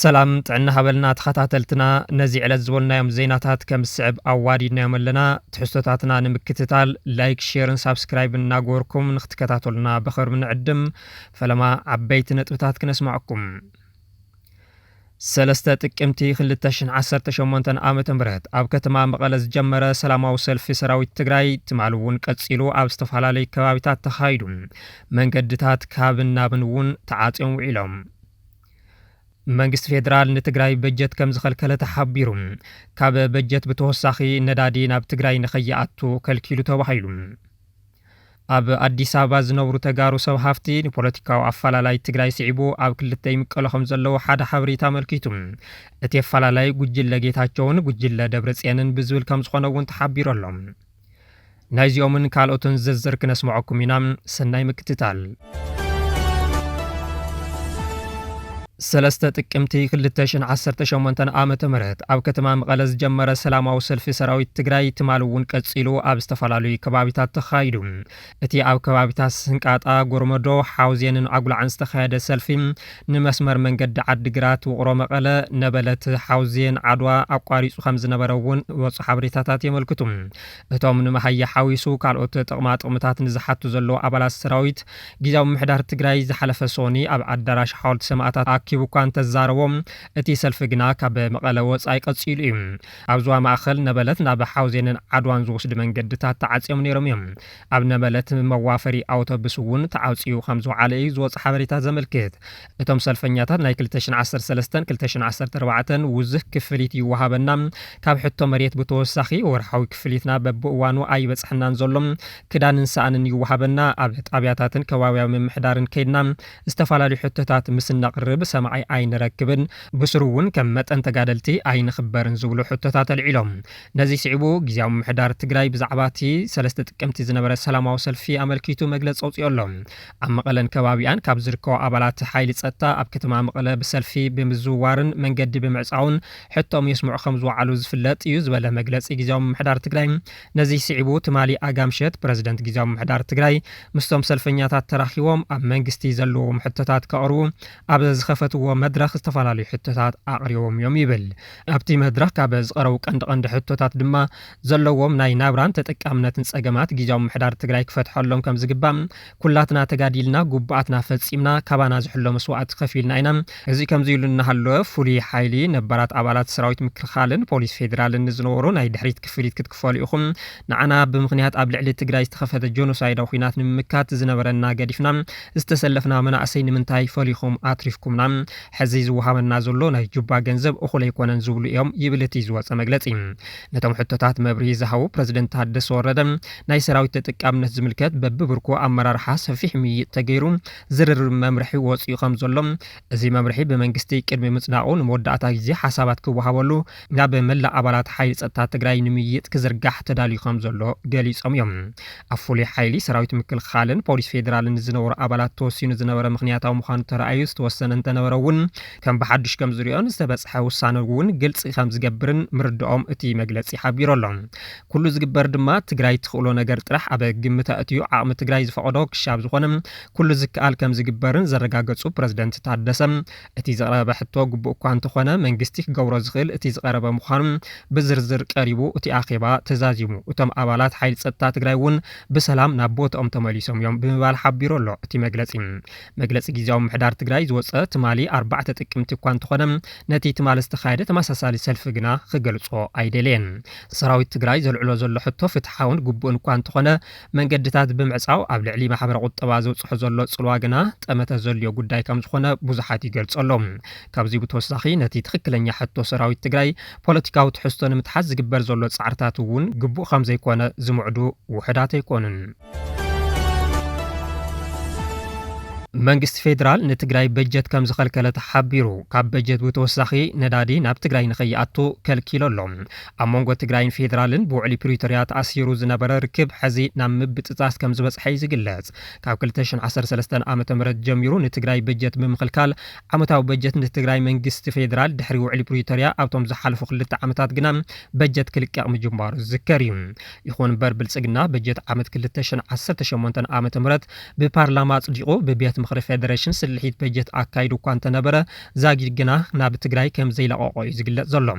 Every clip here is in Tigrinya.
ሰላም ጥዕና ሃበልና ተኸታተልትና ነዚ ዕለት ዝበልናዮም ዜናታት ከም ስዕብ ኣዋዲድናዮም ኣለና ትሕዝቶታትና ንምክትታል ላይክ ሼርን ሳብስክራይብን እናገበርኩም ንኽትከታተሉና ብኽብሪ ንዕድም ፈለማ ዓበይቲ ነጥብታት ክነስማዓኩም ሰለስተ ጥቅምቲ 2018 ዓመተ ምህረት ኣብ ከተማ መቐለ ዝጀመረ ሰላማዊ ሰልፊ ሰራዊት ትግራይ ትማል እውን ቀፂሉ ኣብ ዝተፈላለዩ ከባቢታት ተኻይዱ መንገድታት ካብን ናብን እውን ተዓጽዮም ውዒሎም መንግስት ፌደራል ንትግራይ በጀት ከም ዝኸልከለ ተሓቢሩ ካብ በጀት ብተወሳኺ ነዳዲ ናብ ትግራይ ንኸይኣቱ ከልኪሉ ተባሂሉ ኣብ አዲስ አበባ ዝነብሩ ተጋሩ ሰብ ሃፍቲ ንፖለቲካዊ ኣፈላላይ ትግራይ ስዒቡ ኣብ ክልተ ይምቀሉ ከም ዘለዉ ሓደ ሓበሬታ ኣመልኪቱ እቲ ኣፈላላይ ጉጅለ ጌታቸውን ጉጅለ ደብረጽዮንን ብዝብል ከም ዝኾነ እውን ተሓቢሩ ኣሎ ናይዚኦምን ካልኦትን ዝርዝር ክነስምዐኩም ኢና ሰናይ ምክትታል ሰለስተ ጥቅምቲ 2018 ዓመተ ምህረት ኣብ ከተማ መቐለ ዝጀመረ ሰላማዊ ሰልፊ ሰራዊት ትግራይ ትማል እውን ቀፂሉ ኣብ ዝተፈላለዩ ከባቢታት ተኻይዱ እቲ ኣብ ከባቢታት ስንቃጣ ጎርመዶ ሓውዜንን ኣጉላዕን ዝተኻየደ ሰልፊ ንመስመር መንገዲ ዓዲግራት ውቕሮ መቐለ ነበለት ሓውዜን ዓድዋ ኣቋሪፁ ከም ዝነበረ እውን ወፁ ሓበሬታታት የመልክቱ እቶም ንመሃያ ሓዊሱ ካልኦት ጥቕማጥቕምታት ንዝሓቱ ዘለዎ ኣባላት ሰራዊት ጊዜያዊ ምምሕዳር ትግራይ ዝሓለፈ ሶኒ ኣብ ኣዳራሽ ሓወልቲ ሰማዕታት ኪቡኳ እንተዛረቦም እቲ ሰልፊ ግና ካብ መቐለ ወፃኢ ቀፂሉ እዩ ኣብ ዞባ ማእኸል ነበለት ናብ ሓውዜንን ዓድዋን ዝወስዱ መንገድታት ተዓፅዮም ነይሮም እዮም ኣብ ነበለት መዋፈሪ ኣውቶቡስ እውን ተዓፅዩ ከም ዝወዓለ እዩ ዝወፅ ሓበሬታ ዘመልክት እቶም ሰልፈኛታት ናይ 2013-2014 ውዝህ ክፍሊት ይወሃበና ካብ ሕቶ መሬት ብተወሳኺ ወርሓዊ ክፍሊትና በብእዋኑ ኣይበፅሕናን ዘሎም ክዳንን ሰኣንን ይወሃበና ኣብ ጣብያታትን ከባቢያዊ ምምሕዳርን ከይድና ዝተፈላለዩ ሕቶታት ምስ ነቕርብ ሰማይ ኣይንረክብን ብስሩ እውን ከም መጠን ተጋደልቲ ኣይንኽበርን ዝብሉ ሕቶታት ኣልዒሎም ነዚ ስዒቡ ጊዜያዊ ምምሕዳር ትግራይ ብዛዕባ እቲ ሰለስተ ጥቅምቲ ዝነበረ ሰላማዊ ሰልፊ ኣመልኪቱ መግለፂ ኣውፂኡ ኣሎ ኣብ መቐለን ከባቢኣን ካብ ዝርከቡ ኣባላት ሓይሊ ጸጥታ ኣብ ከተማ መቐለ ብሰልፊ ብምዝውዋርን መንገዲ ብምዕፃውን ሕቶም የስምዑ ከም ዝወዓሉ ዝፍለጥ እዩ ዝበለ መግለፂ ጊዜያዊ ምምሕዳር ትግራይ ነዚ ስዒቡ ትማሊ ኣጋምሸት ፕረዚደንት ጊዜያዊ ምምሕዳር ትግራይ ምስቶም ሰልፈኛታት ተራኺቦም ኣብ መንግስቲ ዘለዎም ሕቶታት ከቕርቡ ኣብ ዝኸፈትዎ መድረኽ ዝተፈላለዩ ሕቶታት ኣቕሪቦም እዮም ይብል ኣብቲ መድረኽ ካብ ዝቐረቡ ቀንዲ ሕቶታት ድማ ዘለዎም ናይ ናብራን ተጠቃምነትን ጸገማት ጊዜያዊ ምምሕዳር ትግራይ ክፈትሐሎም ከም ዝግባእ ኩላትና ተጋዲልና ጉባኣትና ፈጺምና ካባና ዝሕሎ መስዋዕት ከፊልና ኢና እዚ ከምዚ ኢሉ እናሃለወ ፍሉይ ሓይሊ ነባራት ኣባላት ሰራዊት ምክልኻልን ፖሊስ ፌደራልን ዝነበሩ ናይ ድሕሪት ክፍሊት ክትክፈሉ ኢኹም ንዓና ብምኽንያት ኣብ ልዕሊ ትግራይ ዝተኸፈተ ጆኖሳይዳዊ ኩናት ንምምካት ዝነበረና ገዲፍና ዝተሰለፍና መናእሰይ ንምንታይ ፈሊኹም ኣትሪፍኩምና ሕዚ ዝወሃበና ዘሎ ናይ ጁባ ገንዘብ እኹል ኣይኮነን ዝብሉ እዮም ይብል እቲ ዝወፀ መግለፂ ነቶም ሕቶታት መብርሂ ዝሃቡ ፕረዚደንት ታደሰ ወረደ ናይ ሰራዊት ተጠቃምነት ዝምልከት በብብርኩ ኣመራርሓ ሰፊሕ ምይይጥ ተገይሩ ዝርርብ መምርሒ ወፂኡ ከም ዘሎ እዚ መምርሒ ብመንግስቲ ቅድሚ ምጽናቑ ንመወዳእታ ግዜ ሓሳባት ክወሃበሉ ናብ መላእ ኣባላት ሓይሊ ጸጥታ ትግራይ ንምይይጥ ክዝርጋሕ ተዳልዩ ከም ዘሎ ገሊፆም እዮም ኣብ ፍሉይ ሓይሊ ሰራዊት ምክልኻልን ፖሊስ ፌደራልን ዝነበሩ ኣባላት ተወሲኑ ዝነበረ ምኽንያታዊ ምዃኑ ተረኣዩ ዝተወሰነ እንተነበረ እውን ከም ብሓድሽ ከም ዝሪኦን ዝተበፅሐ ውሳነ እውን ግልፂ ከም ዝገብርን ምርድኦም እቲ መግለፂ ሓቢሩ ኣሎ ኩሉ ዝግበር ድማ ትግራይ ትኽእሎ ነገር ጥራሕ ኣብ ግምት ኣእትዩ ዓቕሚ ትግራይ ዝፈቐዶ ክሻብ ዝኾነ ኩሉ ዝከኣል ከም ዝግበርን ዘረጋገፁ ፕረዚደንት ታደሰ እቲ ዝቐረበ ሕቶ ግቡእ እኳ እንተኾነ መንግስቲ ክገብሮ ዝኽእል እቲ ዝቐረበ ምዃኑ ብዝርዝር ቀሪቡ እቲ ኣኼባ ተዛዚሙ እቶም ኣባላት ሓይሊ ጸጥታ ትግራይ እውን ብሰላም ናብ ቦትኦም ተመሊሶም እዮም ብምባል ሓቢሩ ኣሎ እቲ መግለፂ ጊዜያዊ ምምሕዳር ትግራይ ዝወፀ ትማሊ 4 ጥቅምቲ እኳ እንተኾነ ነቲ ትማሊ ዝተኻየደ ተመሳሳሊ ሰልፊ ግና ክገልጾ ኣይደልየን ሰራዊት ትግራይ ዘልዕሎ ዘሎ ሕቶ ፍትሓውን ግቡእን እኳ እንተኾነ መንገድታት ብምዕፃው ኣብ ልዕሊ ማሕበረ ቁጠባ ዘውፅሑ ዘሎ ጽልዋ ግና ጠመተ ዘልዮ ጉዳይ ከም ዝኾነ ብዙሓት ይገልጸሎም ካብዚ ብተወሳኺ ነቲ ትኽክለኛ ሕቶ ሰራዊት ትግራይ ፖለቲካዊ ትሕዝቶ ንምትሓዝ ዝግበር ዘሎ ጻዕርታት እውን ግቡእ ከም ዘይኮነ ዝምዕዱ ውሕዳት ኣይኮኑን መንግስት ፌደራል ንትግራይ በጀት ከም ዝኸልከለ ተሓቢሩ ካብ በጀት ብተወሳኺ ነዳዲ ናብ ትግራይ ንኸይኣቱ ከልኪሉ ኣሎ ኣብ መንጎ ትግራይን ፌደራልን ብውዕሊ ፕሪቶርያ ተኣሲሩ ዝነበረ ርክብ ሕዚ ናብ ምብጥጻስ ከም ዝበፅሐ እዩ ዝግለጽ ካብ 2013 ዓ.ም ጀሚሩ ንትግራይ በጀት ብምኽልካል ዓመታዊ በጀት ንትግራይ መንግስቲ ፌደራል ድሕሪ ውዕሊ ፕሪቶርያ ኣብቶም ዝሓለፉ 2 ዓመታት ግና በጀት ክልቀቕ ምጅማሩ ዝዝከር እዩ ይኹን እምበር ብልጽግና በጀት ዓመት 2018 ዓ.ም ብፓርላማ ኣጽዲቑ ብቤት ምክሪ ፌደሬሽን ስልሒት በጀት አካይዱ እኳ እንተነበረ ዛጊድ ግና ናብ ትግራይ ከም ዘይለቀቆ እዩ ዝግለጽ ዘሎ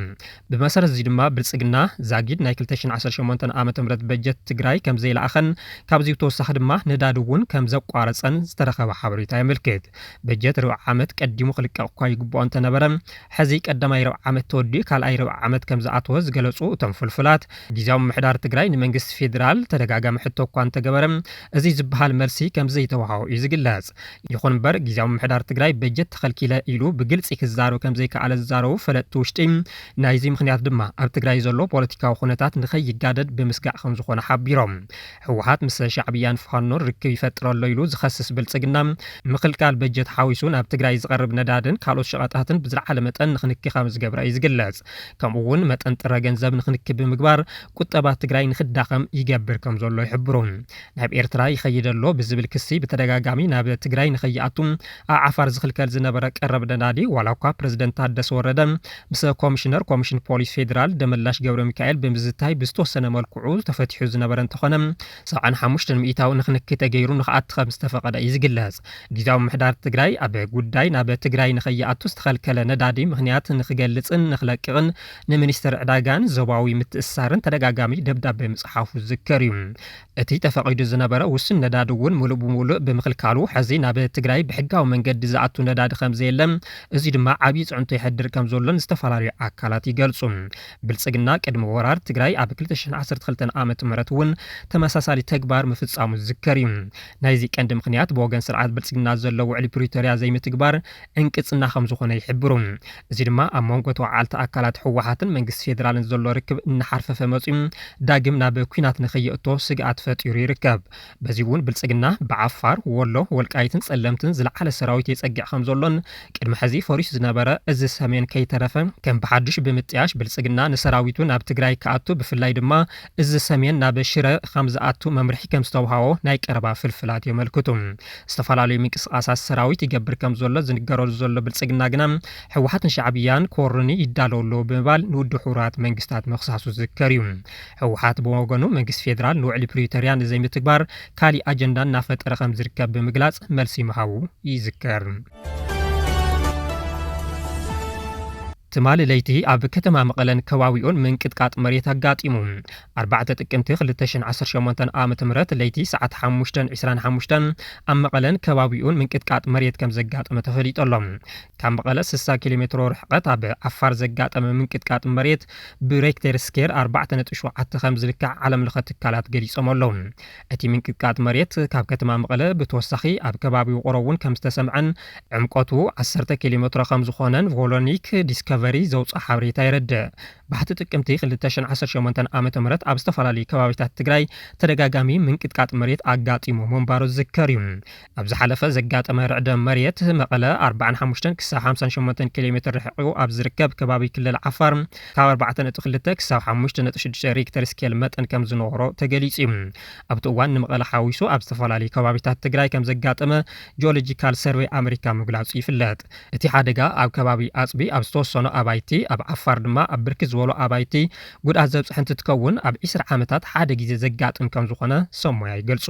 ብመሰረት እዚ ድማ ብልጽግና ዛጊድ ናይ 2018 ዓመተ ምህረት በጀት ትግራይ ከም ዘይለኣኸን ካብዚ ተወሳኺ ድማ ነዳዲ እውን ከም ዘቋረፀን ዝተረኸበ ሓበሬታ የምልክት በጀት ርብዕ ዓመት ቀዲሙ ክልቀቕ እኳ ይግብኦ እንተነበረ ሕዚ ቀዳማይ ርብዕ ዓመት ተወዲኡ ካልኣይ ርብዕ ዓመት ከም ዝኣተወ ዝገለጹ እቶም ፍልፍላት ጊዜያዊ ምምሕዳር ትግራይ ንመንግስቲ ፌደራል ተደጋጋሚ ሕቶ እኳ እንተገበረ እዚ ዝበሃል መልሲ ከም ዘይተዋሃቦ እዩ ዝግለጽ ይኹን እምበር ጊዜያዊ ምምሕዳር ትግራይ በጀት ተኸልኪለ ኢሉ ብግልፂ ክዛረብ ከም ዘይከኣለ ዝዛረቡ ፈለጥቲ ውሽጢ ናይዚ ምክንያት ድማ ኣብ ትግራይ ዘሎ ፖለቲካዊ ኩነታት ንኸይጋደድ ብምስጋዕ ከም ዝኾነ ሓቢሮም ህወሓት ምስ ሻዕብያን ፋኖን ርክብ ይፈጥር ኣሎ ኢሉ ዝኸስስ ብልጽግና ምክልካል በጀት ሓዊሱ ናብ ትግራይ ዝቐርብ ነዳድን ካልኦት ሸቐጣትን ብዝለዓለ መጠን ንኽንኪ ከም ዝገብረ እዩ ዝግለጽ ከምኡ እውን መጠን ጥረ ገንዘብ ንኽንኪ ብምግባር ቁጠባት ትግራይ ንኽዳኸም ይገብር ከም ዘሎ ይሕብሩ ናብ ኤርትራ ይኸይድ ኣሎ ብዝብል ክሲ ብተደጋጋሚ ናብ ትግራይ ንኸይኣቱ ኣብ ዓፋር ዝኽልከል ዝነበረ ቀረብ ነዳዲ ዋላ እኳ ፕረዚደንት ታደሰ ወረደ ምስ ኮሚሽነር ኮሚሽን ፖሊስ ፌደራል ደመላሽ ገብረ ሚካኤል ብምዝታይ ብዝተወሰነ መልክዑ ተፈቲሑ ዝነበረ እንተኾነ 75 ሚእታዊ ንኽንኪ ተገይሩ ንኽኣቲ ከም ዝተፈቐደ እዩ ዝግለጽ ጊዜያዊ ምምሕዳር ትግራይ ኣብ ጉዳይ ናብ ትግራይ ንኸይኣቱ ዝተኸልከለ ነዳዲ ምክንያት ንኽገልጽን ንኽለቅቕን ንሚኒስትር ዕዳጋን ዞባዊ ምትእስሳርን ተደጋጋሚ ደብዳቤ ምጽሓፉ ዝዝከር እዩ እቲ ተፈቒዱ ዝነበረ ውስን ነዳዲ እውን ሙሉእ ብሙሉእ ብምኽልካሉ ሕዚ ናብ ትግራይ ብሕጋዊ መንገዲ ዝኣቱ ነዳዲ ከም ዘየለን እዚ ድማ ዓብዪ ጽዕንቶ ይሕድር ከም ዘሎን ዝተፈላለዩ ኣካላት ይገልጹ ብልጽግና ቅድሚ ወራር ትግራይ ኣብ 2012 ዓመተ ምህረት እውን ተመሳሳሊ ተግባር ምፍጻሙ ዝዝከር እዩ ናይዚ ቀንዲ ምክንያት ብወገን ስርዓት ብልጽግና ዘሎ ውዕሊ ፕሪቶርያ ዘይምትግባር እንቅጽና ከም ዝኾነ ይሕብሩ እዚ ድማ ኣብ መንጎ ተዋዓልቲ ኣካላት ህወሓትን መንግስቲ ፌደራልን ዘሎ ርክብ እናሓርፈፈ መጺኡ ዳግም ናብ ኩናት ንኸይእቶ ስግኣት ፈጢሩ ይርከብ በዚ እውን ብልጽግና ብዓፋር ወሎ ወልቃይትን ጸለምትን ዝለዓለ ሰራዊት የጸግዕ ከም ዘሎን ቅድሚ ሕዚ ፈሪስ ዝነበረ እዚ ሰሜን ከይተረፈ ከም ብሓድሽ ብምጥያሽ ብልጽግና ንሰራዊቱ ናብ ትግራይ ከኣቱ ብፍላይ ድማ እዚ ሰሜን ናብ ሽረ ከም ዝኣቱ መምርሒ ከም ዝተውሃቦ ናይ ቀረባ ፍልፍላት የመልክቱ ዝተፈላለዩ ምንቅስቃሳት ሰራዊት ይገብር ከም ዘሎ ዝንገረሉ ዘሎ ብልጽግና ግና ህወሓትን ሻዕብያን ኮርኒ ይዳለወሉ ብምባል ንውድ ሕቡራት መንግስታት መክሳሱ ዝዝከር እዩ ህወሓት ብወገኑ መንግስቲ ፌደራል ንውዕሊ ፕሪቶርያ ንዘይምትግባር ካሊእ ኣጀንዳ እናፈጠረ ከም ዝርከብ ብምግላጽ መልሲ ምሃቡ ይዝከር ትማሊ ለይቲ ኣብ ከተማ መቐለን ከባቢኡን ምንቅጥቃጥ መሬት ኣጋጢሙ 4 ጥቅምቲ 2018 ዓመተ ምህረት ለይቲ ሰዓት 5:25 ኣብ መቐለን ከባቢኡን ምንቅጥቃጥ መሬት ከም ዘጋጠመ ተፈሊጦሎ ካብ መቐለ 60 ኪሎ ሜትሮ ርሕቀት ኣብ ዓፋር ዘጋጠመ ምንቅጥቃጥ መሬት ብሬክተር ስኬር 4.7 ከም ዝልክዕ ዓለም ለኸ ትካላት ገሊጾም ኣለዉ እቲ ምንቅጥቃጥ መሬት ካብ ከተማ መቐለ ብተወሳኺ ኣብ ከባቢኡ ቆረውን ከም ዝተሰምዐን ዕምቆቱ 10 ኪሎ ሜትሮ ከም ዝኾነን ቮሎኒክ ዲስከቨሪ ዘውፅእ ሓበሬታ ይረድእ ባሕቲ ጥቅምቲ 2018 ዓመተ ምህረት ኣብ ዝተፈላለዩ ከባቢታት ትግራይ ተደጋጋሚ ምንቅጥቃጥ መሬት ኣጋጢሙ ምንባሩ ዝዝከር እዩ ኣብ ዝሓለፈ ዘጋጠመ ርዕደ መሬት መቐለ 45 ክሳብ 58 ኪሎ ሜትር ርሕቁ ኣብ ዝርከብ ከባቢ ክልል ዓፋር ካብ 4.2 ክሳብ 5.6 ሪክተር ስኬል መጠን ከም ዝነበሮ ተገሊጹ እዩ ኣብቲ እዋን ንመቐለ ሓዊሱ ኣብ ዝተፈላለዩ ከባቢታት ትግራይ ከም ዘጋጠመ ጂኦሎጂካል ሰርቬይ ኣሜሪካ ምግላጹ ይፍለጥ እቲ ሓደጋ ኣብ ከባቢ ኣጽቢ ኣብ ዝተወሰኑ ኣባይቲ ኣብ ዓፋር ድማ ኣብ ብርኪ ዝበሉ ኣባይቲ ጉድኣት ዘብጽሕ እንትትከውን ኣብ 20 ዓመታት ሓደ ግዜ ዘጋጥም ከም ዝኾነ ሰሞያ ይገልጹ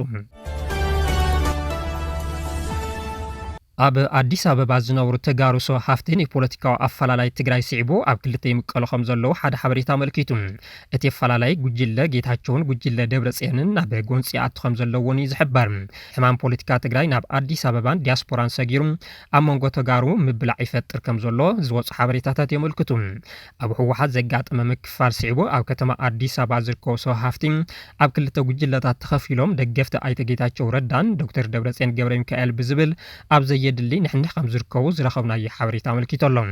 ኣብ አዲስ አበባ ዝነብሩ ተጋሩ ሰው ሃፍቲን የፖለቲካው አፈላላይ ትግራይ ሲዕቡ ኣብ ክልተ ይምቀሉ ከም ዘለው ሓደ ሓበሬታ መልኪቱ እቲ አፈላላይ ጉጅለ ጌታቸውን ጉጅለ ደብረጽዮንን ናብ ጎንፂ ኣቱ ከም ዘለውን ይዝሕበር ሕማም ፖለቲካ ትግራይ ናብ አዲስ አበባን ዲያስፖራን ሰጊሩ ኣብ መንጎ ተጋሩ ምብላዕ ይፈጥር ከም ዘሎ ዝወጽ ሓበሬታታት የመልክቱ ኣብ ህወሓት ዘጋጠመ ምክፋል ሲዕቡ ኣብ ከተማ አዲስ አበባ ዝርከቡ ሰው ሃፍቲን ኣብ ክልተ ጉጅለታት ተኸፊሎም ደገፍቲ ኣይተ ጌታቸው ረዳን ዶክተር ደብረጽዮን ገብረ ሚካኤል ብዝብል ኣብ የድሊ ንሕና ከም ዝርከቡ ዝረኸብናዮ ሓበሬታ መልኪቶሎም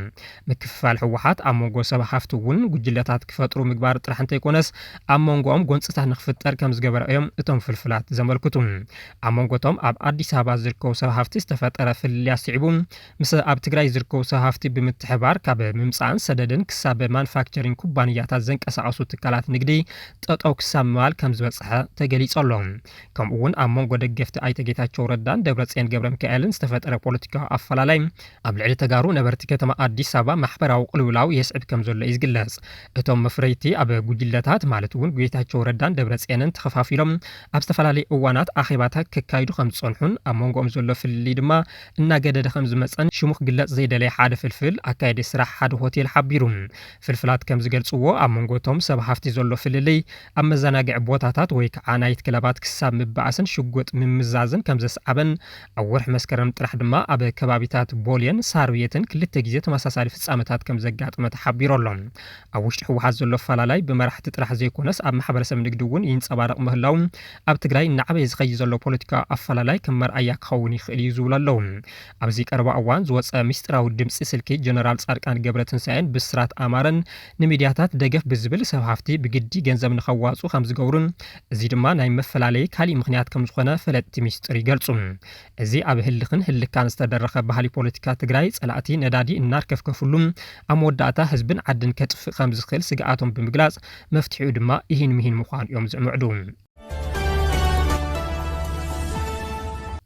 ምክፍፋል ህወሓት ኣብ መንጎ ሰብ ሃፍቲ እውን ጉጅለታት ክፈጥሩ ምግባር ጥራሕ እንተይኮነስ ኣብ መንጎኦም ጎንፅታት ንኽፍጠር ከም ዝገበረዮም እቶም ፍልፍላት ዘመልክቱ ኣብ መንጎቶም ኣብ አዲስ አበባ ዝርከቡ ሰብ ሃፍቲ ዝተፈጠረ ፍልልያ ሲዕቡ ምስ ኣብ ትግራይ ዝርከቡ ሰብ ሃፍቲ ብምትሕባር ካብ ምምፃን ሰደድን ክሳብ ማኑፋክቸሪንግ ኩባንያታት ዘንቀሳቐሱ ትካላት ንግዲ ጠጠው ክሳብ ምባል ከም ዝበፅሐ ተገሊጹ ኣሎ ከምኡ እውን ኣብ መንጎ ደገፍቲ ኣይተ ጌታቸው ረዳን ደብረጽዮን ገብረ ሚካኤልን ዝተፈጠረ ፖለቲካዊ ኣፈላላይ ኣብ ልዕሊ ተጋሩ ነበርቲ ከተማ ኣዲስ ኣበባ ማሕበራዊ ቅልውላው የስዕብ ከም ዘሎ ይዝግለጽ። እቶም መፍረይቲ ኣብ ጉጅለታት ማለት እውን ጌታቸው ረዳን ደብረጽዮንን ተኸፋፊሎም ኣብ ዝተፈላለዩ እዋናት ኣኼባታት ከካይዱ ከም ዝጸንሑን ኣብ መንጎኦም ዘሎ ፍልልይ ድማ እናገደደ ከም ዝመጸን ሽሙ ክግለጽ ዘይደለየ ሓደ ፍልፍል ኣካይዲ ስራሕ ሓደ ሆቴል ሓቢሩ ፍልፍላት ከም ዝገልጽዎ ኣብ መንጎቶም ሰብ ሃፍቲ ዘሎ ፍልልይ ኣብ መዘናግዒ ቦታታት ወይ ከዓ ናይት ክለባት ክሳብ ምባእስን ሽጉጥ ምምዛዝን ከም ዘስዓበን ኣብ ወርሒ መስከረም ጥራሕ ድማ ኣብ ከባቢታት ቦልየን ሳርቤትን ክልተ ግዜ ተመሳሳሊ ፍጻመታት ከም ዘጋጥመ ተሓቢሩ ኣሎ። ኣብ ውሽጢ ህወሓት ዘሎ ፈላላይ ብመራሕቲ ጥራሕ ዘይኮነስ ኣብ ማሕበረሰብ ንግዲ እውን ይንጸባረቕ ምህላው ኣብ ትግራይ ንዓበይ ዝኸይ ዘሎ ፖለቲካዊ ኣፈላላይ ከም መርኣያ ክኸውን ይኽእል እዩ ዝብሉ ኣለዉ። ኣብዚ ቀረባ እዋን ዝወፀ ምስጢራዊ ድምፂ ስልኪ ጀነራል ጻድቃን ገብረትንሳኤን ብስራት ኣማረን ንሚድያታት ደገፍ ብዝብል ሰብ ሃፍቲ ብግዲ ገንዘብ ንኸዋፁ ከም ዝገብሩን እዚ ድማ ናይ መፈላለዪ ካሊእ ምክንያት ከም ዝኾነ ፈለጥቲ ሚስጥር ይገልጹ። እዚ ኣብ ህልኽን ህልካን ዝተደረኸ ባህሊ ፖለቲካ ትግራይ ጸላእቲ ነዳዲ እናርከፍከፍሉ ኣብ መወዳእታ ህዝብን ዓድን ከጥፍእ ከም ዝኽእል ስግኣቶም ብምግላጽ መፍትሒኡ ድማ ይህን ምሂን ምዃኑ እዮም ዝምዕዱ።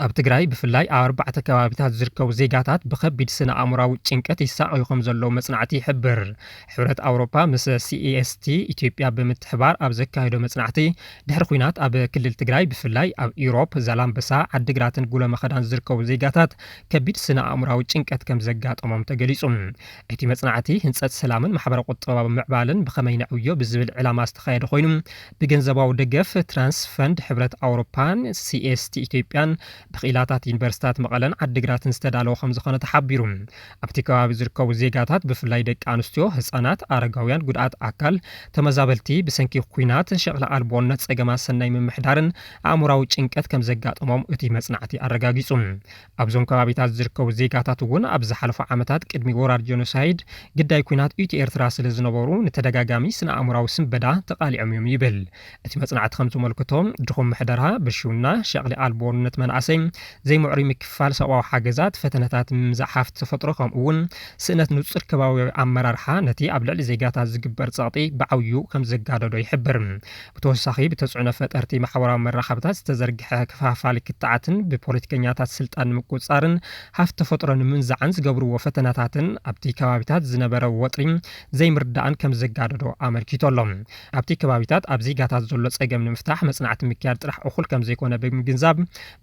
ኣብ ትግራይ ብፍላይ ኣብ 4 ከባቢታት ዝርከቡ ዜጋታት ብከቢድ ስነ ኣእምሮዊ ጭንቀት ይሳቀዩ ከም ዘለዉ መጽናዕቲ ይሕብር። ሕብረት ኣውሮፓ ምስ CEST ኢትዮጵያ ብምትሕባር ኣብ ዘካየዶ መጽናዕቲ ድሕሪ ኩናት ኣብ ክልል ትግራይ ብፍላይ ኣብ ኢሮፕ ዛላምበሳ ዓዲግራትን ጉሎ መኸዳን ዝርከቡ ዜጋታት ከቢድ ስነ ኣእምሮዊ ጭንቀት ከም ዘጋጠሞም ተገሊጹ። እቲ መጽናዕቲ ህንጸት ሰላምን ማሕበረ ቁጠባዊ ምዕባልን ብኸመይ ነዕብዮ ብዝብል ዕላማ ዝተኻየደ ኮይኑ ብገንዘባዊ ደገፍ ትራንስ ፈንድ ሕብረት ኣውሮፓን CEST ኢትዮጵያን ብኽኢላታት ዩኒቨርሲታት መቐለን ዓዲግራትን ዝተዳለወ ከም ዝኾነ ተሓቢሩ። ኣብቲ ከባቢ ዝርከቡ ዜጋታት ብፍላይ ደቂ ኣንስትዮ፣ ህጻናት፣ ኣረጋውያን፣ ጉድኣት ኣካል፣ ተመዛበልቲ ብሰንኪ ኩናት ሸቕላ ኣልቦነት ጸገማት ሰናይ ምምሕዳርን ኣእምሮዊ ጭንቀት ከም ዘጋጥሞም እቲ መጽናዕቲ ኣረጋጊጹ። ኣብዞም ከባቢታት ዝርከቡ ዜጋታት እውን ኣብ ዝሓለፉ ዓመታት ቅድሚ ወራር ጀኖሳይድ ግዳይ ኩናት ኢትዮ ኤርትራ ስለ ዝነበሩ ንተደጋጋሚ ስነ ኣእምሮዊ ስንበዳ ተቓሊዖም እዮም ይብል። እቲ መጽናዕቲ ከም ዘመልክቶም ድኹም ምሕደራ ብሽውና ሸቕሊ ኣልቦነት መንእሰይ ዘይምዕሪ ምክፋል ሰብኣዊ ሓገዛት ፈተነታት ምምዛሕ ተፈጥሮ ከምኡ እውን ስእነት ንጹር ከባቢያዊ ኣመራርሓ ነቲ ኣብ ልዕሊ ዜጋታት ዝግበር ጸቕጢ ብዓብዩ ከም ዘጋደዶ ይሕብር። ብተወሳኺ ብተጽዕኖ ፈጠርቲ ማሕበራዊ መራኸብታት ዝተዘርግሐ ክፋፋሊ ክትዓትን ብፖለቲከኛታት ስልጣን ንምቁጻርን ሃፍቲ ተፈጥሮ ንምንዛዕን ዝገብርዎ ፈተነታትን ኣብቲ ከባቢታት ዝነበረ ወጥሪ ዘይምርዳእን ከም ዘጋደዶ ኣመልኪቱ ኣሎ። ኣብቲ ከባቢታት ኣብ ዜጋታት ዘሎ ጸገም ንምፍታሕ መጽናዕቲ ምክያድ ጥራሕ እኹል ከም ዘይኮነ ብምግንዛብ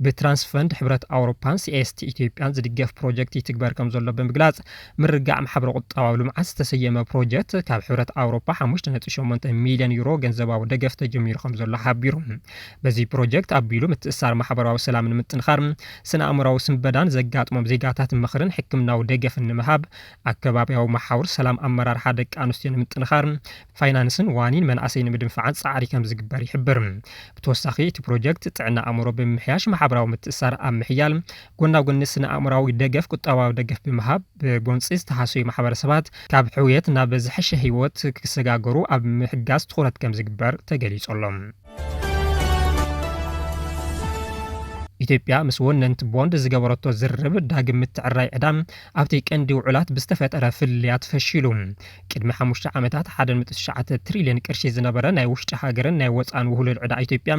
ብትራንስ ፈንድ ሕብረት ኣውሮፓን CEST ኢትዮጵያን ዝድገፍ ፕሮጀክት ይትግበር ከም ዘሎ ብምግላጽ ምርጋዕ ማሕበረ ቁጠባዊ ልምዓት ዝተሰየመ ፕሮጀክት ካብ ሕብረት ኣውሮፓ 5.8 ሚልዮን ዩሮ ገንዘባዊ ደገፍ ተጀሚሩ ከም ዘሎ ሓቢሩ። በዚ ፕሮጀክት ኣቢሉ ምትእስሳር ማሕበራዊ ሰላም ንምጥንኻር ስነ ኣእምሮዊ ስንበዳን ዘጋጥሞም ዜጋታት ምኽርን ሕክምናዊ ደገፍን ንምሃብ ኣከባቢያዊ ማሓውር ሰላም ኣመራርሓ ደቂ ኣንስትዮ ንምጥንኻር ፋይናንስን ዋኒን መንእሰይ ንምድንፋዕን ጻዕሪ ከም ዝግበር ይሕብር። ብተወሳኺ እቲ ፕሮጀክት ጥዕና ኣእምሮ ብምምሕያሽ ማሕበራዊ ምትእስሳር ኣብ ምሕያል ጎናዊ ጎኒ ስነ ኣእምሮዊ ደገፍ ቁጠባዊ ደገፍ ብምሃብ ብጎንፂ ዝተሃሰዩ ማሕበረሰባት ካብ ሕውየት ናብ ዝሐሸ ህይወት ክሰጋገሩ ኣብ ምሕጋዝ ትኹረት ከም ዝግበር ተገሊጹሎም። ኢትዮጵያ ምስ ወነንቲ ቦንድ ዝገበረቶ ዝርብ ዳግም ምትዕራይ ዕዳም ኣብቲ ቀንዲ ውዕላት ብዝተፈጠረ ፍልያት ፈሺሉ። ቅድሚ 5 ዓመታት 1.9 ትሪልዮን ቅርሺ ዝነበረ ናይ ውሽጢ ሃገርን ናይ ወፃን ውህሉል ዕዳ ኢትዮጵያ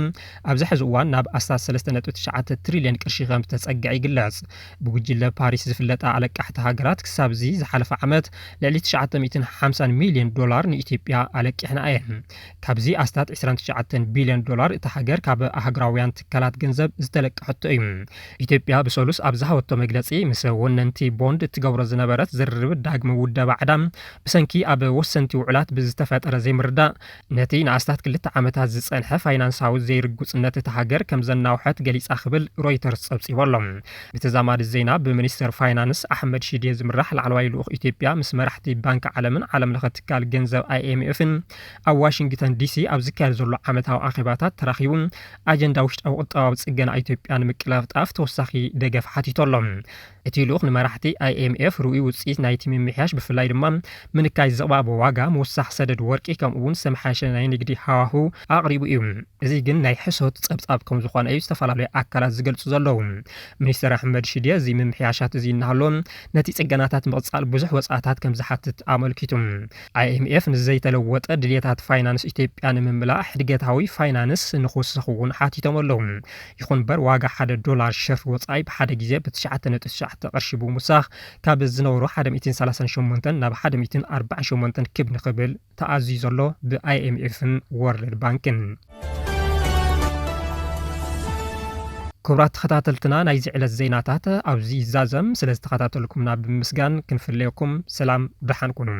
ኣብዚ ሕዚ እዋን ናብ 3.9 ትሪልዮን ቅርሺ ከም ዝተጸግዐ ይግለጽ። ብጉጅለ ፓሪስ ዝፍለጣ ኣለቃሕቲ ሃገራት ክሳብዚ ዝሓለፈ ዓመት ልዕሊ 950 ሚልዮን ዶላር ንኢትዮጵያ ኣለቂሕና እየን። ካብዚ ኣስታት 29 ቢልዮን ዶላር እቲ ሃገር ካብ ኣህጉራውያን ትካላት ገንዘብ ዝተለቀሐ ኢትዮጵያ ብሰሉስ ኣብ ዝሃወቶ መግለጺ ምስ ወነንቲ ቦንድ እትገብሮ ዝነበረት ዝርርብ ዳግሚ ውደባ ዕዳም ብሰንኪ ኣብ ወሰንቲ ውዕላት ብዝተፈጠረ ዘይምርዳእ ነቲ ንኣስታት 2 ዓመታት ዝጸንሐ ፋይናንሳዊ ዘይርጉጽነት እቲ ሃገር ከም ዘናውሐት ገሊጻ ክብል ሮይተርስ ጸብጺቡ ኣሎ። ብተዛማዲ ዜና ብሚኒስተር ፋይናንስ ኣሕመድ ሺዴ ዝምራሕ ላዕለዋይ ልኡኽ ኢትዮጵያ ምስ መራሕቲ ባንኪ ዓለምን ዓለም ለኸ ትካል ገንዘብ IMFን ኣብ ዋሽንግተን DC ኣብ ዝካየድ ዘሎ ዓመታዊ ኣኼባታት ተራኺቡ ኣጀንዳ ውሽጣዊ ቁጠባዊ ጽገና ኢትዮጵያ ንምቅላጣፍ ተወሳኺ ደገፍ ሓቲቶሎም። እቲ ልኡኽ ንመራሕቲ IMF ርኡይ ውፅኢት ናይቲ ምምሕያሽ ብፍላይ ድማ ምንካይ ዘቕባብ ዋጋ ምውሳኽ ሰደድ ወርቂ ከምኡውን ዝተመሓየሸ ናይ ንግዲ ሃዋህው ኣቕሪቡ እዩ። እዚ ግን ናይ ሕሶት ጸብጻብ ከም ዝኾነ እዩ ዝተፈላለዩ ኣካላት ዝገልጹ ዘለዉ። ሚኒስተር ኣሕመድ ሺዴ እዚ ምምሕያሻት እዚ እናሃሎ ነቲ ጽገናታት ምቕጻል ብዙሕ ወጻእታት ከም ዝሓትት ኣመልኪቱ። IMF ንዘይተለወጠ ድልየታት ፋይናንስ ኢትዮጵያ ንምምላእ ሕድገታዊ ፋይናንስ ንኽውስኽ እውን ሓቲቶም ኣለዉ። ይኹን እምበር ዋጋ $1 ሸርፊ ወጻኢ ብሓደ ግዜ ብ9.9 4 ቅርሺ ብምውሳኽ ካብ ዝነበሩ 138 ናብ 148 ክብ ንኽብል ተኣዝዩ ዘሎ ብIMFን ወርልድ ባንክን። ክቡራት ተኸታተልትና ናይዚ ዕለት ዜናታት ኣብዚ ይዛዘም ስለ ዝተኸታተልኩምና ብምስጋን ክንፍለየኩም ሰላም ብርሃን ኩኑ።